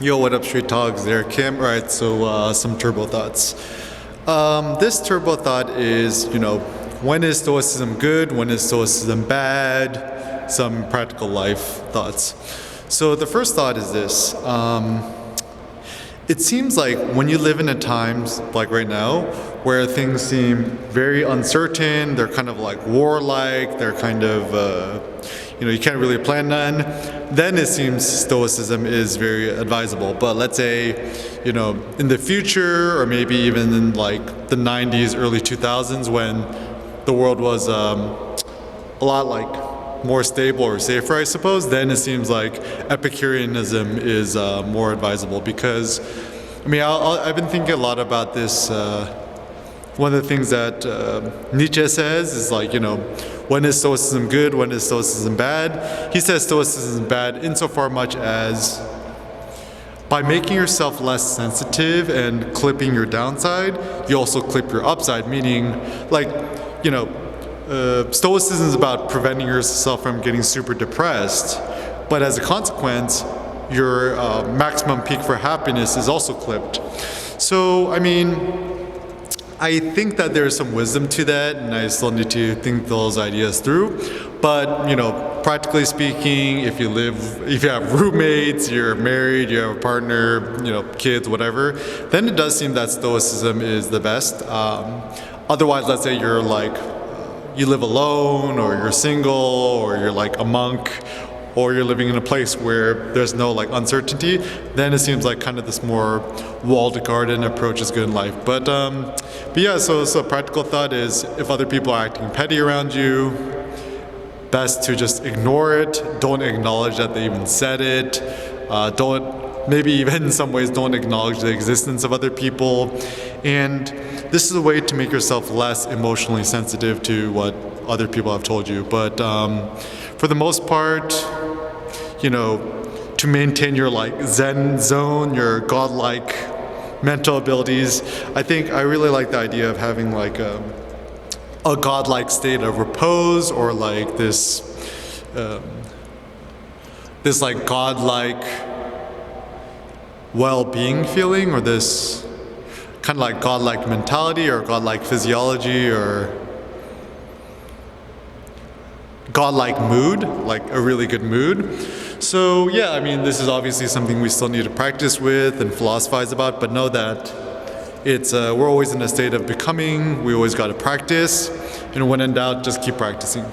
Yo, what up, Street Talks? There, Kim. Right, so some turbo thoughts. This turbo thought is, when is Stoicism good? When is Stoicism bad? Some practical life thoughts. So the first thought is this. It seems like when you live in a times like right now, where things seem very uncertain, they're kind of like warlike, they're kind of, you can't really plan none, then it seems Stoicism is very advisable. But let's say, in the future, or maybe even in like the 90s, early 2000s, when the world was a lot like more stable or safer, I suppose, then it seems like Epicureanism is more advisable. Because, I've been thinking a lot about this. One of the things that Nietzsche says is like, when is Stoicism good? When is Stoicism bad? He says Stoicism is bad insofar much as by making yourself less sensitive and clipping your downside, you also clip your upside, meaning like, Stoicism is about preventing yourself from getting super depressed, but as a consequence, your maximum peak for happiness is also clipped. So, I think that there's some wisdom to that, and I still need to think those ideas through. But, practically speaking, if you have roommates, you're married, you have a partner, kids, whatever, then it does seem that Stoicism is the best. Otherwise, let's say you're like, you live alone, or you're single, or you're like a monk, or you're living in a place where there's no like uncertainty, then it seems like kind of this more walled garden approach is good in life. But yeah, so a practical thought is, if other people are acting petty around you, best to just ignore it. Don't acknowledge that they even said it. Maybe even in some ways don't acknowledge the existence of other people. And this is a way to make yourself less emotionally sensitive to what other people have told you. But for the most part, to maintain your like Zen zone, your godlike mental abilities, I really like the idea of having like a godlike state of repose, or like this like godlike well-being feeling, or this kind of like godlike mentality, or godlike physiology, or godlike mood, like a really good mood. So yeah, this is obviously something we still need to practice with and philosophize about, but know that we're always in a state of becoming. We always got to practice, and when in doubt, just keep practicing.